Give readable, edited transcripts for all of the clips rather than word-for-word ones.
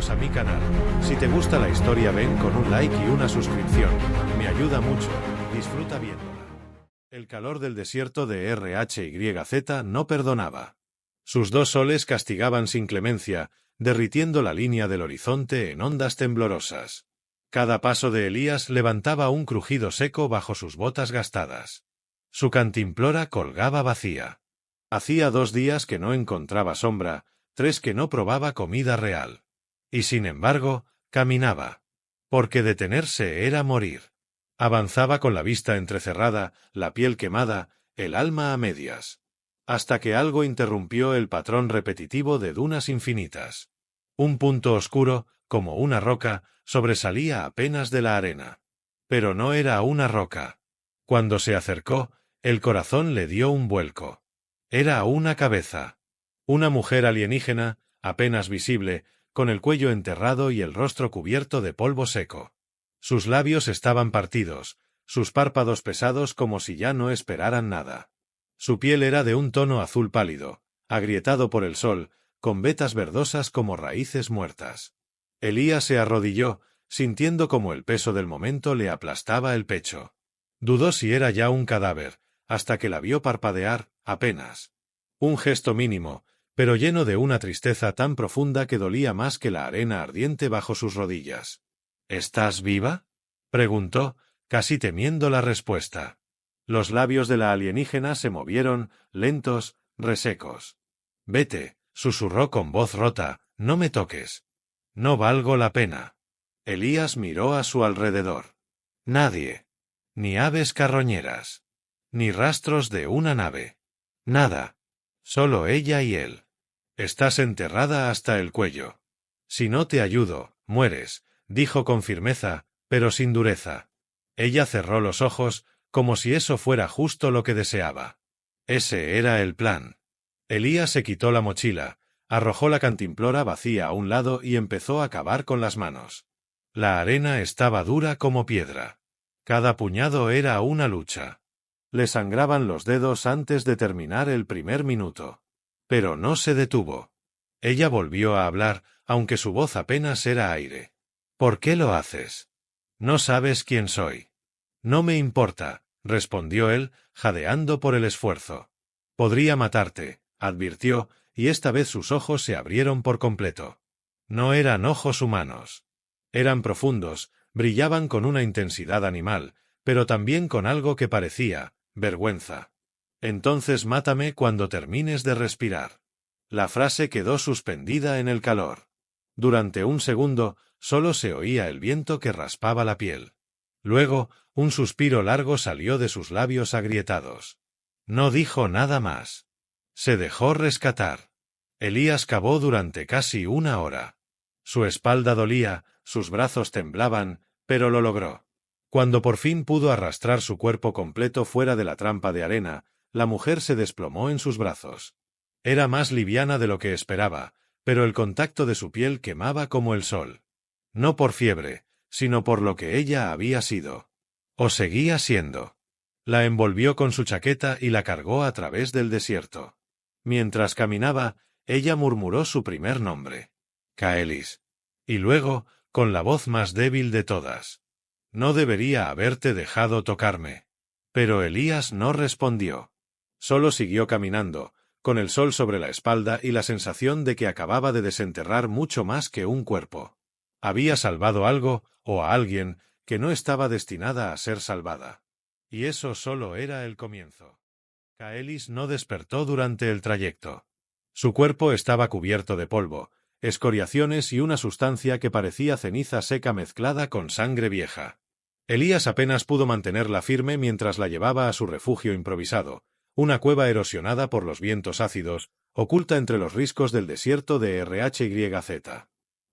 bienvenidos a mi canal. Si te gusta la historia ven con un like y una suscripción, me ayuda mucho, disfruta viéndola. El calor del desierto de RHYZ no perdonaba. Sus dos soles castigaban sin clemencia, derritiendo la línea del horizonte en ondas temblorosas. Cada paso de Elías levantaba un crujido seco bajo sus botas gastadas. Su cantimplora colgaba vacía. Hacía 2 días que no encontraba sombra, 3 que no probaba comida real. Y sin embargo, caminaba. Porque detenerse era morir. Avanzaba con la vista entrecerrada, la piel quemada, el alma a medias. Hasta que algo interrumpió el patrón repetitivo de dunas infinitas. Un punto oscuro, como una roca, sobresalía apenas de la arena. Pero no era una roca. Cuando se acercó, el corazón le dio un vuelco. Era una cabeza. Una mujer alienígena, apenas visible, con el cuello enterrado y el rostro cubierto de polvo seco. Sus labios estaban partidos, sus párpados pesados como si ya no esperaran nada. Su piel era de un tono azul pálido, agrietado por el sol, con vetas verdosas como raíces muertas. Elías se arrodilló, sintiendo como el peso del momento le aplastaba el pecho. Dudó si era ya un cadáver, hasta que la vio parpadear, apenas. Un gesto mínimo, pero lleno de una tristeza tan profunda que dolía más que la arena ardiente bajo sus rodillas. —¿Estás viva? —preguntó, casi temiendo la respuesta. Los labios de la alienígena se movieron, lentos, resecos. —Vete —susurró con voz rota—, no me toques. No valgo la pena. Elías miró a su alrededor. Nadie. Ni aves carroñeras. Ni rastros de una nave. Nada. Solo ella y él. Estás enterrada hasta el cuello. Si no te ayudo, mueres, dijo con firmeza, pero sin dureza. Ella cerró los ojos, como si eso fuera justo lo que deseaba. Ese era el plan. Elías se quitó la mochila, arrojó la cantimplora vacía a un lado y empezó a cavar con las manos. La arena estaba dura como piedra. Cada puñado era una lucha. Le sangraban los dedos antes de terminar el primer minuto. Pero no se detuvo. Ella volvió a hablar, aunque su voz apenas era aire. —¿Por qué lo haces? No sabes quién soy. —No me importa —respondió él, jadeando por el esfuerzo. —Podría matarte —advirtió, y esta vez sus ojos se abrieron por completo. No eran ojos humanos. Eran profundos, brillaban con una intensidad animal, pero también con algo que parecía vergüenza. Entonces mátame cuando termines de respirar. La frase quedó suspendida en el calor. Durante un segundo, solo se oía el viento que raspaba la piel. Luego, un suspiro largo salió de sus labios agrietados. No dijo nada más. Se dejó rescatar. Elías cavó durante casi 1 hora. Su espalda dolía, sus brazos temblaban, pero lo logró. Cuando por fin pudo arrastrar su cuerpo completo fuera de la trampa de arena, la mujer se desplomó en sus brazos. Era más liviana de lo que esperaba, pero el contacto de su piel quemaba como el sol. No por fiebre, sino por lo que ella había sido. O seguía siendo. La envolvió con su chaqueta y la cargó a través del desierto. Mientras caminaba, ella murmuró su primer nombre. Kaelis. Y luego, con la voz más débil de todas. No debería haberte dejado tocarme. Pero Elías no respondió. Solo siguió caminando, con el sol sobre la espalda y la sensación de que acababa de desenterrar mucho más que un cuerpo. Había salvado algo, o a alguien, que no estaba destinada a ser salvada. Y eso solo era el comienzo. Kaelis no despertó durante el trayecto. Su cuerpo estaba cubierto de polvo, escoriaciones y una sustancia que parecía ceniza seca mezclada con sangre vieja. Elías apenas pudo mantenerla firme mientras la llevaba a su refugio improvisado, una cueva erosionada por los vientos ácidos, oculta entre los riscos del desierto de RHYZ.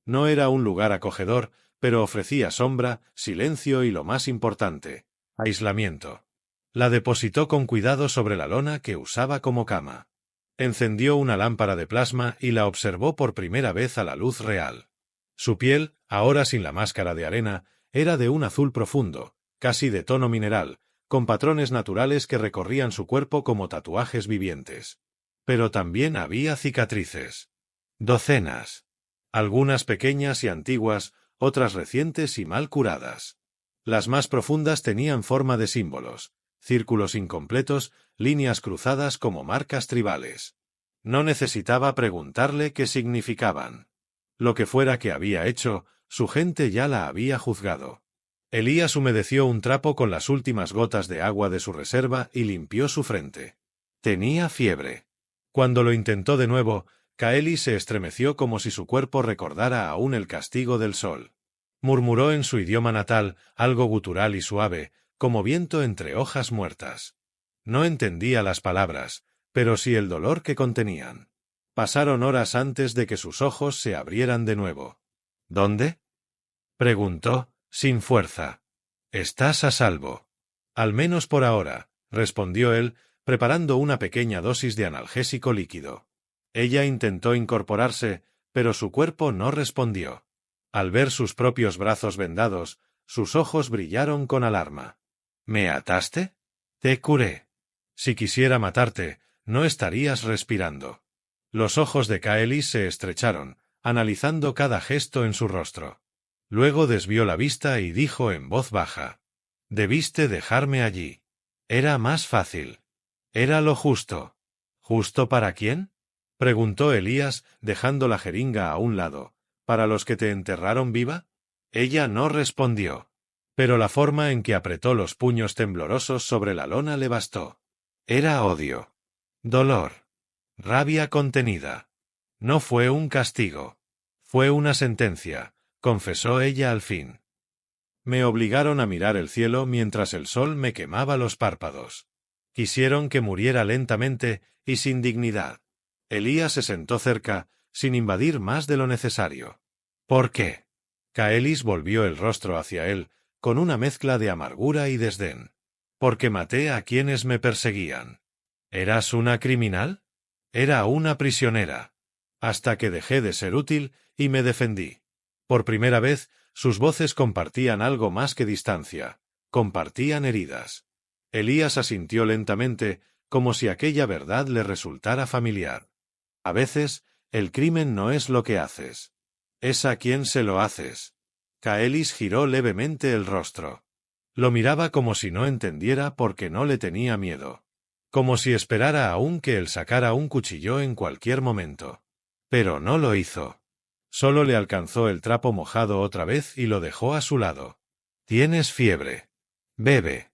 No era un lugar acogedor, pero ofrecía sombra, silencio y lo más importante, aislamiento. La depositó con cuidado sobre la lona que usaba como cama. Encendió una lámpara de plasma y la observó por primera vez a la luz real. Su piel, ahora sin la máscara de arena, era de un azul profundo, casi de tono mineral, con patrones naturales que recorrían su cuerpo como tatuajes vivientes. Pero también había cicatrices. Docenas. Algunas pequeñas y antiguas, otras recientes y mal curadas. Las más profundas tenían forma de símbolos, círculos incompletos, líneas cruzadas como marcas tribales. No necesitaba preguntarle qué significaban. Lo que fuera que había hecho, su gente ya la había juzgado. Elías humedeció un trapo con las últimas gotas de agua de su reserva y limpió su frente. Tenía fiebre. Cuando lo intentó de nuevo, Kaeli se estremeció como si su cuerpo recordara aún el castigo del sol. Murmuró en su idioma natal, algo gutural y suave, como viento entre hojas muertas. No entendía las palabras, pero sí el dolor que contenían. Pasaron horas antes de que sus ojos se abrieran de nuevo. ¿Dónde? Preguntó, sin fuerza. Estás a salvo. Al menos por ahora, respondió él, preparando una pequeña dosis de analgésico líquido. Ella intentó incorporarse, pero su cuerpo no respondió. Al ver sus propios brazos vendados, sus ojos brillaron con alarma. ¿Me ataste? Te curé. Si quisiera matarte, no estarías respirando. Los ojos de Kaeli se estrecharon, analizando cada gesto en su rostro. Luego desvió la vista y dijo en voz baja. Debiste dejarme allí. Era más fácil. Era lo justo. ¿Justo para quién? Preguntó Elías, dejando la jeringa a un lado. ¿Para los que te enterraron viva? Ella no respondió. Pero la forma en que apretó los puños temblorosos sobre la lona le bastó. Era odio. Dolor. Rabia contenida. No fue un castigo. Fue una sentencia, confesó ella al fin. Me obligaron a mirar el cielo mientras el sol me quemaba los párpados. Quisieron que muriera lentamente y sin dignidad. Elías se sentó cerca, sin invadir más de lo necesario. ¿Por qué? Kaelis volvió el rostro hacia él, con una mezcla de amargura y desdén. Porque maté a quienes me perseguían. ¿Eras una criminal? Era una prisionera. Hasta que dejé de ser útil y me defendí. Por primera vez, sus voces compartían algo más que distancia. Compartían heridas. Elías asintió lentamente, como si aquella verdad le resultara familiar. A veces, el crimen no es lo que haces. Es a quien se lo haces. Kaelis giró levemente el rostro. Lo miraba como si no entendiera porque no le tenía miedo. Como si esperara aún que él sacara un cuchillo en cualquier momento. Pero no lo hizo. Solo le alcanzó el trapo mojado otra vez y lo dejó a su lado. Tienes fiebre. Bebe.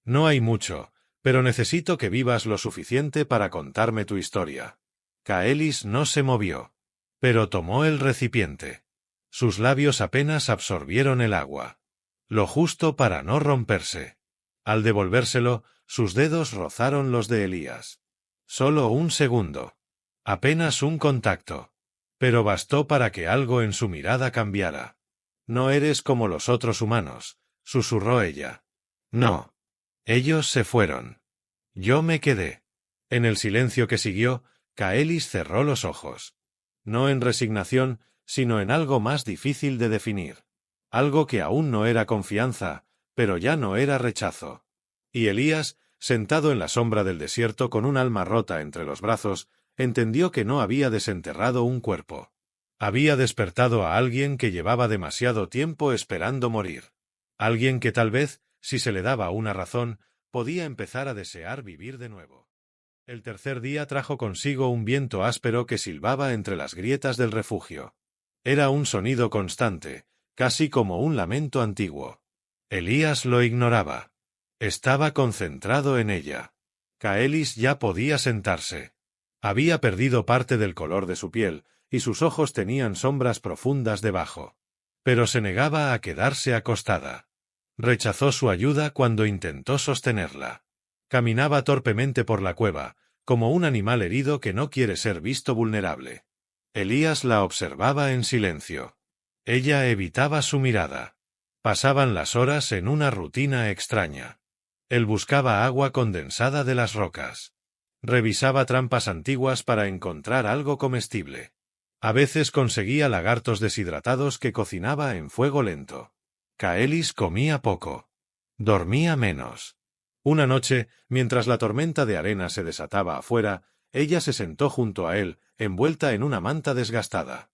No hay mucho, pero necesito que vivas lo suficiente para contarme tu historia. Kaelis no se movió. Pero tomó el recipiente. Sus labios apenas absorbieron el agua. Lo justo para no romperse. Al devolvérselo, sus dedos rozaron los de Elías. Solo un segundo. Apenas un contacto. Pero bastó para que algo en su mirada cambiara. No eres como los otros humanos, susurró ella. No. Ellos se fueron. Yo me quedé. En el silencio que siguió, Kaelis cerró los ojos. No en resignación, sino en algo más difícil de definir. Algo que aún no era confianza, pero ya no era rechazo. Y Elías, sentado en la sombra del desierto con un alma rota entre los brazos, entendió que no había desenterrado un cuerpo. Había despertado a alguien que llevaba demasiado tiempo esperando morir. Alguien que tal vez, si se le daba una razón, podía empezar a desear vivir de nuevo. El tercer día trajo consigo un viento áspero que silbaba entre las grietas del refugio. Era un sonido constante, casi como un lamento antiguo. Elías lo ignoraba. Estaba concentrado en ella. Kaelis ya podía sentarse. Había perdido parte del color de su piel, y sus ojos tenían sombras profundas debajo. Pero se negaba a quedarse acostada. Rechazó su ayuda cuando intentó sostenerla. Caminaba torpemente por la cueva, como un animal herido que no quiere ser visto vulnerable. Elías la observaba en silencio. Ella evitaba su mirada. Pasaban las horas en una rutina extraña. Él buscaba agua condensada de las rocas. Revisaba trampas antiguas para encontrar algo comestible. A veces conseguía lagartos deshidratados que cocinaba en fuego lento. Kaelis comía poco. Dormía menos. Una noche, mientras la tormenta de arena se desataba afuera, ella se sentó junto a él, envuelta en una manta desgastada.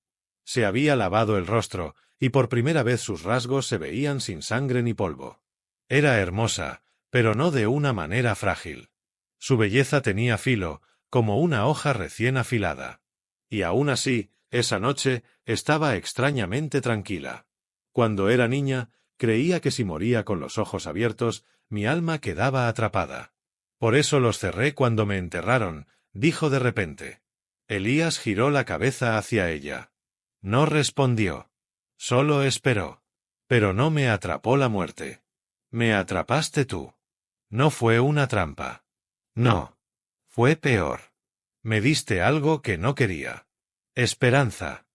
Se había lavado el rostro, y por primera vez sus rasgos se veían sin sangre ni polvo. Era hermosa, pero no de una manera frágil. Su belleza tenía filo, como una hoja recién afilada. Y aún así, esa noche, estaba extrañamente tranquila. Cuando era niña, creía que si moría con los ojos abiertos, mi alma quedaba atrapada. Por eso los cerré cuando me enterraron, dijo de repente. Elías giró la cabeza hacia ella. No respondió. Solo esperó. Pero no me atrapó la muerte. Me atrapaste tú. No fue una trampa. No. Fue peor. Me diste algo que no quería. Esperanza.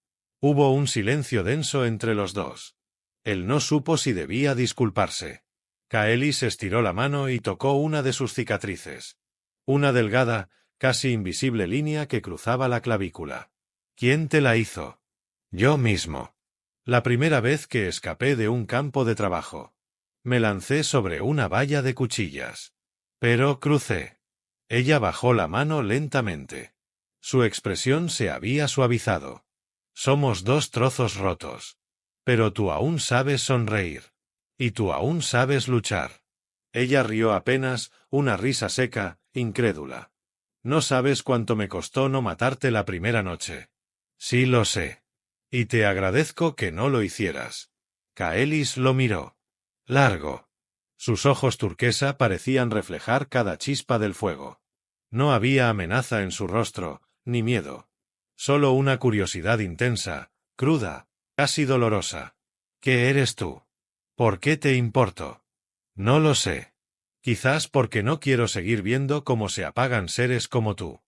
Hubo un silencio denso entre los dos. Él no supo si debía disculparse. Kaelis estiró la mano y tocó una de sus cicatrices. Una delgada, casi invisible línea que cruzaba la clavícula. ¿Quién te la hizo? Yo mismo. La primera vez que escapé de un campo de trabajo. Me lancé sobre una valla de cuchillas. Pero crucé. Ella bajó la mano lentamente. Su expresión se había suavizado. Somos dos trozos rotos. Pero tú aún sabes sonreír. Y tú aún sabes luchar. Ella rió apenas, una risa seca, incrédula. No sabes cuánto me costó no matarte la primera noche. Sí lo sé. Y te agradezco que no lo hicieras. Kaelis lo miró. Largo. Sus ojos turquesa parecían reflejar cada chispa del fuego. No había amenaza en su rostro, ni miedo. Solo una curiosidad intensa, cruda, casi dolorosa. ¿Qué eres tú? ¿Por qué te importo? No lo sé. Quizás porque no quiero seguir viendo cómo se apagan seres como tú.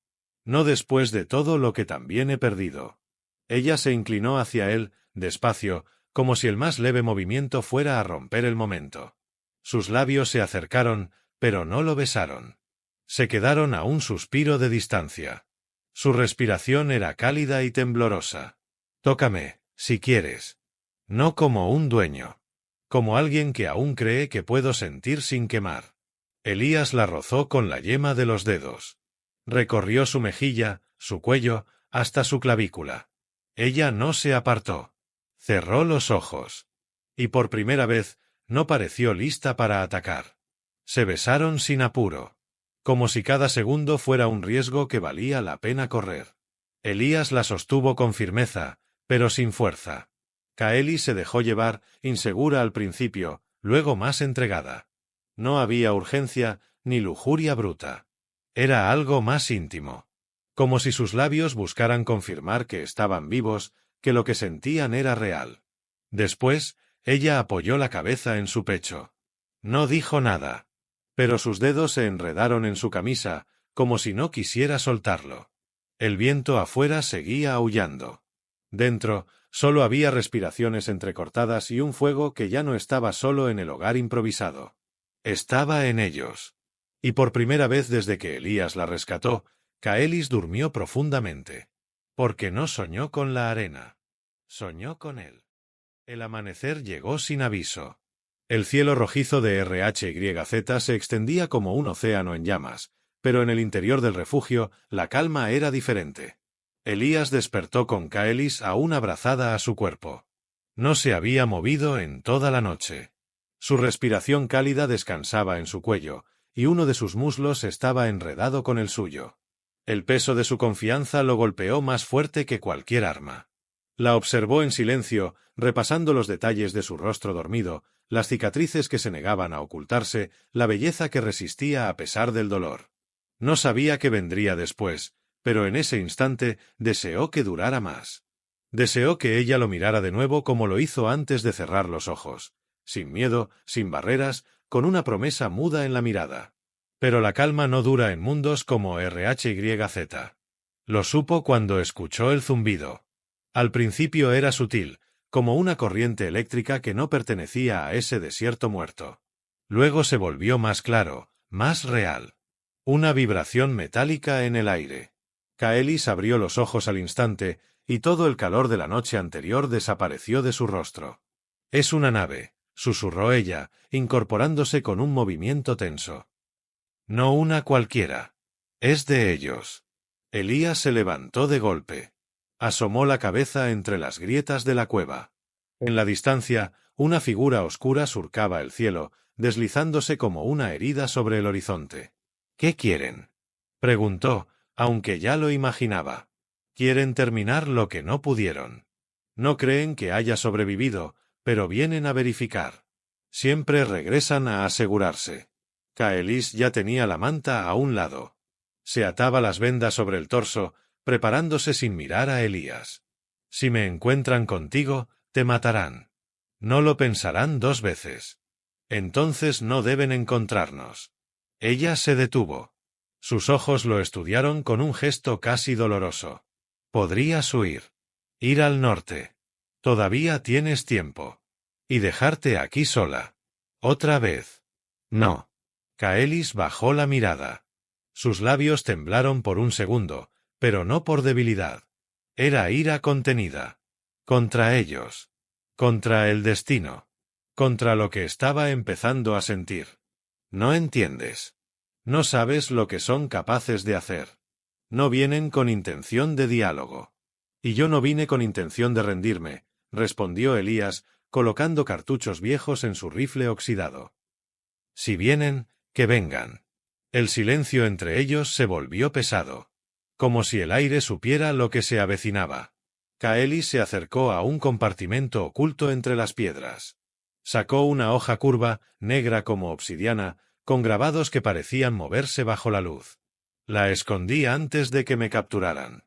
No después de todo lo que también he perdido. Ella se inclinó hacia él, despacio, como si el más leve movimiento fuera a romper el momento. Sus labios se acercaron, pero no lo besaron. Se quedaron a un suspiro de distancia. Su respiración era cálida y temblorosa. Tócame, si quieres. No como un dueño. Como alguien que aún cree que puedo sentir sin quemar. Elías la rozó con la yema de los dedos. Recorrió su mejilla, su cuello, hasta su clavícula. Ella no se apartó. Cerró los ojos. Y por primera vez, no pareció lista para atacar. Se besaron sin apuro. Como si cada segundo fuera un riesgo que valía la pena correr. Elías la sostuvo con firmeza, pero sin fuerza. Kaelis se dejó llevar, insegura al principio, luego más entregada. No había urgencia, ni lujuria bruta. Era algo más íntimo. Como si sus labios buscaran confirmar que estaban vivos, que lo que sentían era real. Después, ella apoyó la cabeza en su pecho. No dijo nada. Pero sus dedos se enredaron en su camisa, como si no quisiera soltarlo. El viento afuera seguía aullando. Dentro, solo había respiraciones entrecortadas y un fuego que ya no estaba solo en el hogar improvisado. Estaba en ellos. Y por primera vez desde que Elías la rescató, Kaelis durmió profundamente. Porque no soñó con la arena. Soñó con él. El amanecer llegó sin aviso. El cielo rojizo de RHYZ se extendía como un océano en llamas, pero en el interior del refugio la calma era diferente. Elías despertó con Kaelis aún abrazada a su cuerpo. No se había movido en toda la noche. Su respiración cálida descansaba en su cuello, y uno de sus muslos estaba enredado con el suyo. El peso de su confianza lo golpeó más fuerte que cualquier arma. La observó en silencio, repasando los detalles de su rostro dormido, las cicatrices que se negaban a ocultarse, la belleza que resistía a pesar del dolor. No sabía qué vendría después, pero en ese instante deseó que durara más. Deseó que ella lo mirara de nuevo como lo hizo antes de cerrar los ojos, sin miedo, sin barreras, con una promesa muda en la mirada. Pero la calma no dura en mundos como RHYZ. Lo supo cuando escuchó el zumbido. Al principio era sutil, como una corriente eléctrica que no pertenecía a ese desierto muerto. Luego se volvió más claro, más real. Una vibración metálica en el aire. Kaelis abrió los ojos al instante, y todo el calor de la noche anterior desapareció de su rostro. «Es una nave», susurró ella, incorporándose con un movimiento tenso. «No una cualquiera. Es de ellos». Elías se levantó de golpe. Asomó la cabeza entre las grietas de la cueva. En la distancia, una figura oscura surcaba el cielo, deslizándose como una herida sobre el horizonte. —¿Qué quieren? —preguntó, aunque ya lo imaginaba. Quieren terminar lo que no pudieron. No creen que haya sobrevivido, pero vienen a verificar. Siempre regresan a asegurarse. Kaelis ya tenía la manta a un lado. Se ataba las vendas sobre el torso, preparándose sin mirar a Elías. Si me encuentran contigo, te matarán. No lo pensarán 2 veces. Entonces no deben encontrarnos. Ella se detuvo. Sus ojos lo estudiaron con un gesto casi doloroso. Podrías huir. Ir al norte. Todavía tienes tiempo. Y dejarte aquí sola. Otra vez. No. Kaelis bajó la mirada. Sus labios temblaron por un segundo, pero no por debilidad. Era ira contenida. Contra ellos. Contra el destino. Contra lo que estaba empezando a sentir. No entiendes. No sabes lo que son capaces de hacer. No vienen con intención de diálogo. Y yo no vine con intención de rendirme, respondió Elías, colocando cartuchos viejos en su rifle oxidado. Si vienen, que vengan. El silencio entre ellos se volvió pesado. Como si el aire supiera lo que se avecinaba. Kaelis se acercó a un compartimento oculto entre las piedras. Sacó una hoja curva, negra como obsidiana, con grabados que parecían moverse bajo la luz. La escondí antes de que me capturaran.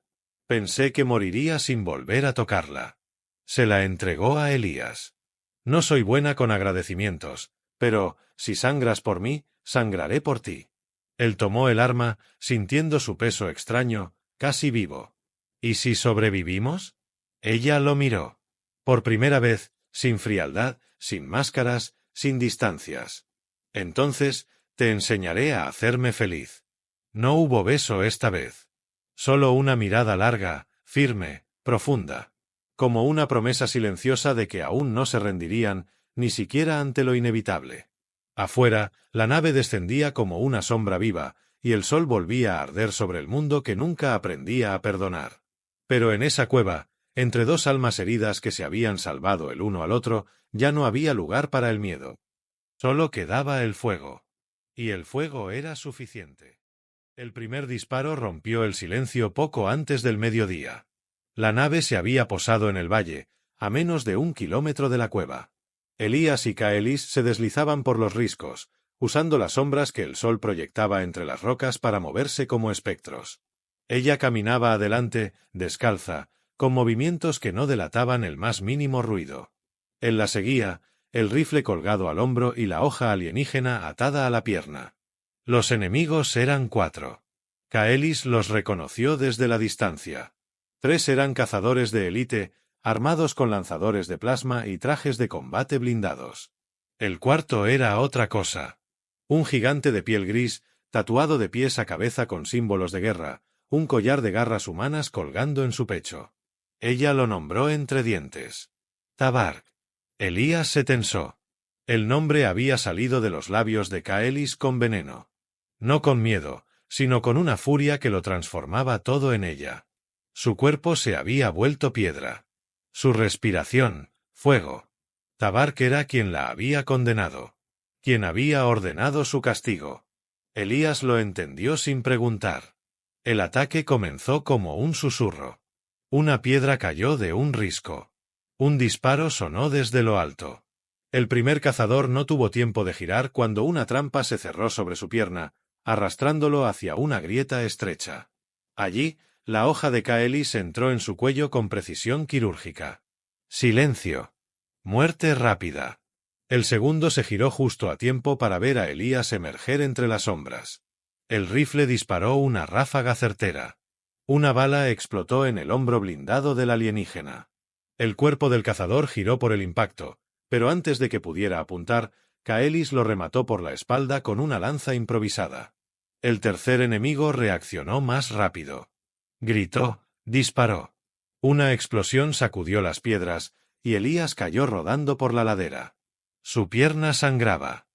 Pensé que moriría sin volver a tocarla. Se la entregó a Elías. No soy buena con agradecimientos, pero, si sangras por mí, sangraré por ti. Él tomó el arma, sintiendo su peso extraño, casi vivo. ¿Y si sobrevivimos? Ella lo miró. Por primera vez, sin frialdad, sin máscaras, sin distancias. Entonces, te enseñaré a hacerme feliz. No hubo beso esta vez. Solo una mirada larga, firme, profunda. Como una promesa silenciosa de que aún no se rendirían, ni siquiera ante lo inevitable. Afuera, la nave descendía como una sombra viva, y el sol volvía a arder sobre el mundo que nunca aprendía a perdonar. Pero en esa cueva, entre 2 almas heridas que se habían salvado el uno al otro, ya no había lugar para el miedo. Solo quedaba el fuego. Y el fuego era suficiente. El primer disparo rompió el silencio poco antes del mediodía. La nave se había posado en el valle, a menos de 1 kilómetro de la cueva. Elías y Kaelis se deslizaban por los riscos, usando las sombras que el sol proyectaba entre las rocas para moverse como espectros. Ella caminaba adelante, descalza, con movimientos que no delataban el más mínimo ruido. Él la seguía, el rifle colgado al hombro y la hoja alienígena atada a la pierna. Los enemigos eran 4. Kaelis los reconoció desde la distancia. 3 eran cazadores de élite, armados con lanzadores de plasma y trajes de combate blindados. El 4 era otra cosa. Un gigante de piel gris, tatuado de pies a cabeza con símbolos de guerra, un collar de garras humanas colgando en su pecho. Ella lo nombró entre dientes. Tabark. Elías se tensó. El nombre había salido de los labios de Kaelis con veneno. No con miedo, sino con una furia que lo transformaba todo en ella. Su cuerpo se había vuelto piedra. Su respiración, fuego. Tabark era quien la había condenado. Quien había ordenado su castigo. Elías lo entendió sin preguntar. El ataque comenzó como un susurro. Una piedra cayó de un risco. Un disparo sonó desde lo alto. El primer cazador no tuvo tiempo de girar cuando una trampa se cerró sobre su pierna, arrastrándolo hacia una grieta estrecha. Allí, la hoja de Kaelis entró en su cuello con precisión quirúrgica. Silencio. Muerte rápida. El segundo se giró justo a tiempo para ver a Elías emerger entre las sombras. El rifle disparó una ráfaga certera. Una bala explotó en el hombro blindado del alienígena. El cuerpo del cazador giró por el impacto, pero antes de que pudiera apuntar, Kaelis lo remató por la espalda con una lanza improvisada. El tercer enemigo reaccionó más rápido. Gritó, disparó. Una explosión sacudió las piedras, y Elías cayó rodando por la ladera. Su pierna sangraba.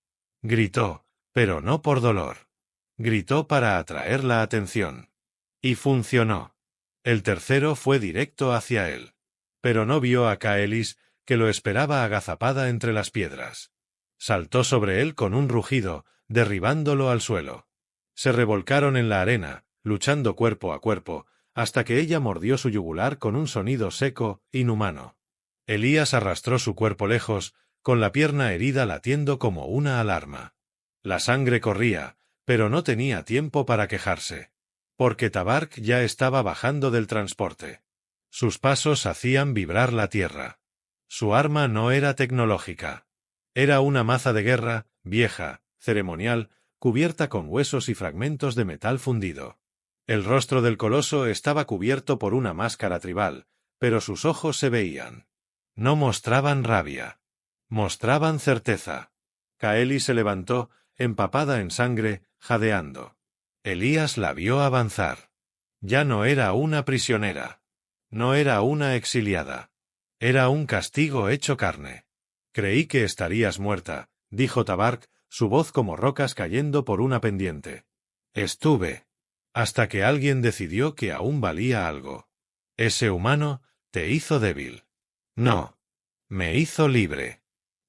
Gritó, pero no por dolor. Gritó para atraer la atención. Y funcionó. El tercero fue directo hacia él. Pero no vio a Kaelis, que lo esperaba agazapada entre las piedras. Saltó sobre él con un rugido, derribándolo al suelo. Se revolcaron en la arena, luchando cuerpo a cuerpo, hasta que ella mordió su yugular con un sonido seco, inhumano. Elías arrastró su cuerpo lejos, con la pierna herida latiendo como una alarma. La sangre corría, pero no tenía tiempo para quejarse. Porque Tabark ya estaba bajando del transporte. Sus pasos hacían vibrar la tierra. Su arma no era tecnológica. Era una maza de guerra, vieja, ceremonial, cubierta con huesos y fragmentos de metal fundido. El rostro del coloso estaba cubierto por una máscara tribal, pero sus ojos se veían. No mostraban rabia. Mostraban certeza. Kaeli se levantó, empapada en sangre, jadeando. Elías la vio avanzar. Ya no era una prisionera. No era una exiliada. Era un castigo hecho carne. Creí que estarías muerta, dijo Tabark, su voz como rocas cayendo por una pendiente. Estuve. Hasta que alguien decidió que aún valía algo. Ese humano te hizo débil. No. Me hizo libre.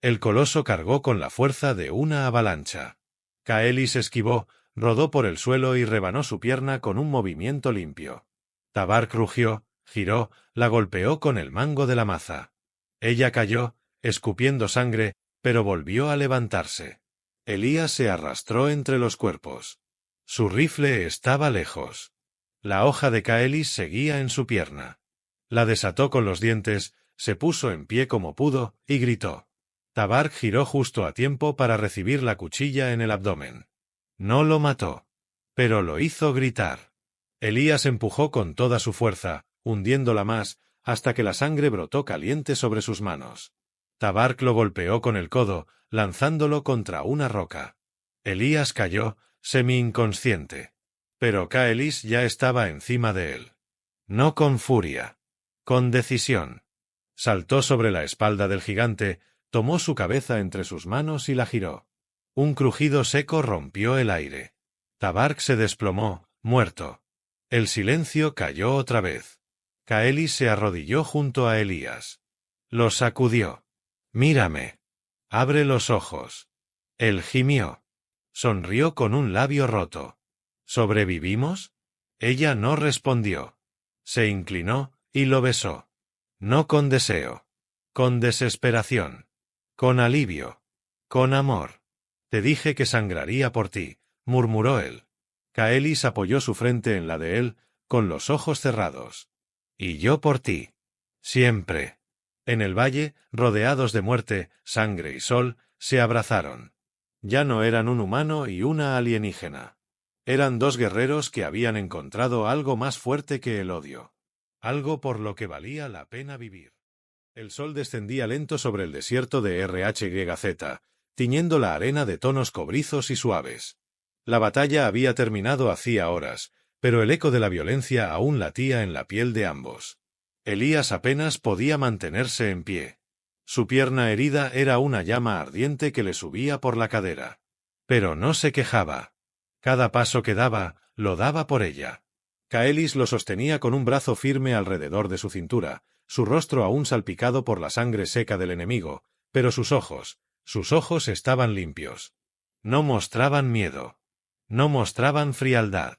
El coloso cargó con la fuerza de una avalancha. Kaelis esquivó, rodó por el suelo y rebanó su pierna con un movimiento limpio. Tabark rugió, giró, la golpeó con el mango de la maza. Ella cayó, escupiendo sangre, pero volvió a levantarse. Elías se arrastró entre los cuerpos. Su rifle estaba lejos. La hoja de Kaelis seguía en su pierna. La desató con los dientes, se puso en pie como pudo, y gritó. Tabark giró justo a tiempo para recibir la cuchilla en el abdomen. No lo mató, pero lo hizo gritar. Elías empujó con toda su fuerza, hundiéndola más, hasta que la sangre brotó caliente sobre sus manos. Tabark lo golpeó con el codo, lanzándolo contra una roca. Elías cayó, semi-inconsciente. Pero Kaelis ya estaba encima de él. No con furia. Con decisión. Saltó sobre la espalda del gigante, tomó su cabeza entre sus manos y la giró. Un crujido seco rompió el aire. Tabark se desplomó, muerto. El silencio cayó otra vez. Kaelis se arrodilló junto a Elías. Lo sacudió. «Mírame. Abre los ojos». Él gimió. Sonrió con un labio roto. ¿Sobrevivimos? Ella no respondió. Se inclinó y lo besó. No con deseo. Con desesperación. Con alivio. Con amor. Te dije que sangraría por ti, murmuró él. Kaelis apoyó su frente en la de él, con los ojos cerrados. Y yo por ti. Siempre. En el valle, rodeados de muerte, sangre y sol, se abrazaron. Ya no eran un humano y una alienígena. Eran dos guerreros que habían encontrado algo más fuerte que el odio. Algo por lo que valía la pena vivir. El sol descendía lento sobre el desierto de RHYZ, tiñendo la arena de tonos cobrizos y suaves. La batalla había terminado hacía horas, pero el eco de la violencia aún latía en la piel de ambos. Elías apenas podía mantenerse en pie. Su pierna herida era una llama ardiente que le subía por la cadera. Pero no se quejaba. Cada paso que daba, lo daba por ella. Kaelis lo sostenía con un brazo firme alrededor de su cintura, su rostro aún salpicado por la sangre seca del enemigo, pero sus ojos estaban limpios. No mostraban miedo. No mostraban frialdad.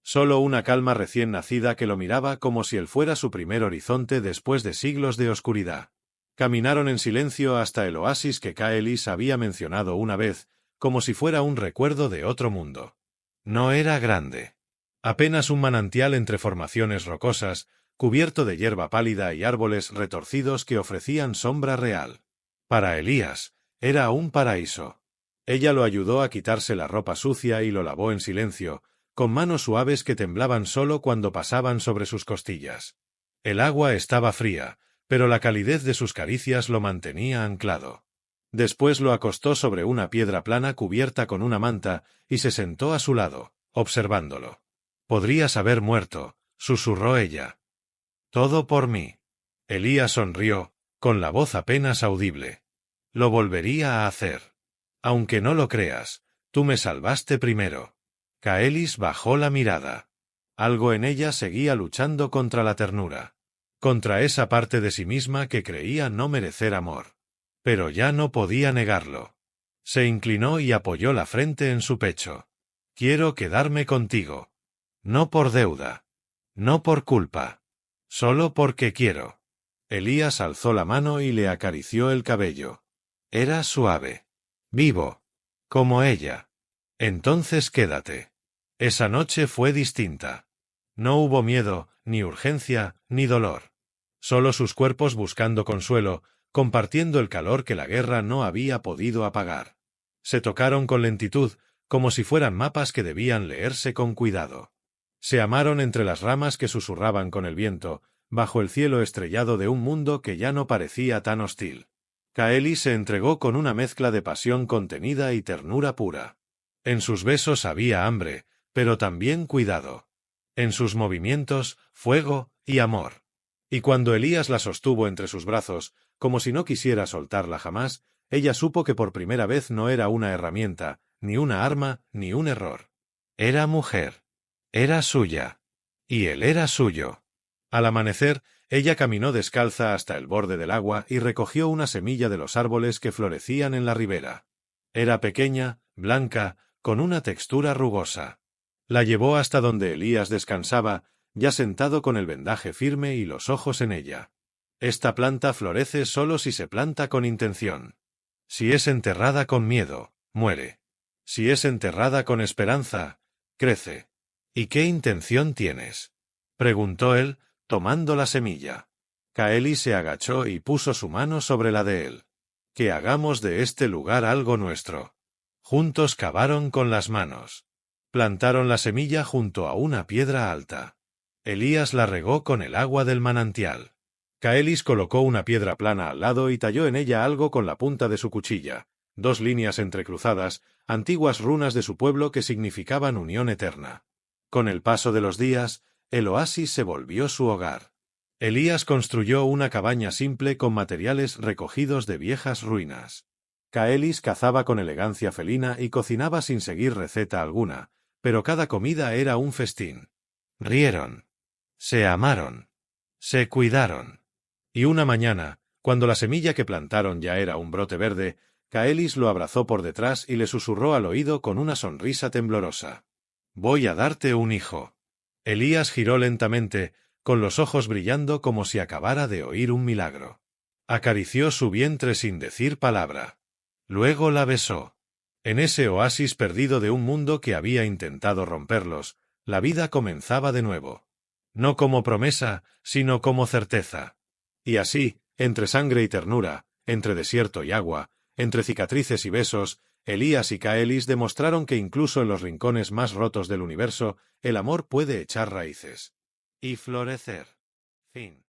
Solo una calma recién nacida que lo miraba como si él fuera su primer horizonte después de siglos de oscuridad. Caminaron en silencio hasta el oasis que Kaelis había mencionado una vez, como si fuera un recuerdo de otro mundo. No era grande. Apenas un manantial entre formaciones rocosas, cubierto de hierba pálida y árboles retorcidos que ofrecían sombra real. Para Elías, era un paraíso. Ella lo ayudó a quitarse la ropa sucia y lo lavó en silencio, con manos suaves que temblaban solo cuando pasaban sobre sus costillas. El agua estaba fría, pero la calidez de sus caricias lo mantenía anclado. Después lo acostó sobre una piedra plana cubierta con una manta y se sentó a su lado, observándolo. «Podrías haber muerto», susurró ella. «Todo por mí». Elías sonrió, con la voz apenas audible. «Lo volvería a hacer. Aunque no lo creas, tú me salvaste primero». Kaelis bajó la mirada. Algo en ella seguía luchando contra la ternura, contra esa parte de sí misma que creía no merecer amor. Pero ya no podía negarlo. Se inclinó y apoyó la frente en su pecho. Quiero quedarme contigo. No por deuda. No por culpa. Solo porque quiero. Elías alzó la mano y le acarició el cabello. Era suave. Vivo. Como ella. Entonces quédate. Esa noche fue distinta. No hubo miedo, ni urgencia, ni dolor. Solo sus cuerpos buscando consuelo, compartiendo el calor que la guerra no había podido apagar. Se tocaron con lentitud, como si fueran mapas que debían leerse con cuidado. Se amaron entre las ramas que susurraban con el viento, bajo el cielo estrellado de un mundo que ya no parecía tan hostil. Kaeli se entregó con una mezcla de pasión contenida y ternura pura. En sus besos había hambre, pero también cuidado. En sus movimientos, fuego y amor. Y cuando Elías la sostuvo entre sus brazos, como si no quisiera soltarla jamás, ella supo que por primera vez no era una herramienta, ni una arma, ni un error. Era mujer. Era suya. Y él era suyo. Al amanecer, ella caminó descalza hasta el borde del agua y recogió una semilla de los árboles que florecían en la ribera. Era pequeña, blanca, con una textura rugosa. La llevó hasta donde Elías descansaba, ya sentado con el vendaje firme y los ojos en ella. Esta planta florece solo si se planta con intención. Si es enterrada con miedo, muere. Si es enterrada con esperanza, crece. ¿Y qué intención tienes?, preguntó él, tomando la semilla. Kaeli se agachó y puso su mano sobre la de él. Que hagamos de este lugar algo nuestro. Juntos cavaron con las manos. Plantaron la semilla junto a una piedra alta. Elías la regó con el agua del manantial. Kaelis colocó una piedra plana al lado y talló en ella algo con la punta de su cuchilla, 2 líneas entrecruzadas, antiguas runas de su pueblo que significaban unión eterna. Con el paso de los días, el oasis se volvió su hogar. Elías construyó una cabaña simple con materiales recogidos de viejas ruinas. Kaelis cazaba con elegancia felina y cocinaba sin seguir receta alguna, pero cada comida era un festín. Rieron. Se amaron. Se cuidaron. Y una mañana, cuando la semilla que plantaron ya era un brote verde, Kaelis lo abrazó por detrás y le susurró al oído con una sonrisa temblorosa. «Voy a darte un hijo». Elías giró lentamente, con los ojos brillando como si acabara de oír un milagro. Acarició su vientre sin decir palabra. Luego la besó. En ese oasis perdido de un mundo que había intentado romperlos, la vida comenzaba de nuevo. No como promesa, sino como certeza. Y así, entre sangre y ternura, entre desierto y agua, entre cicatrices y besos, Elías y Kaelis demostraron que incluso en los rincones más rotos del universo, el amor puede echar raíces y florecer. Fin.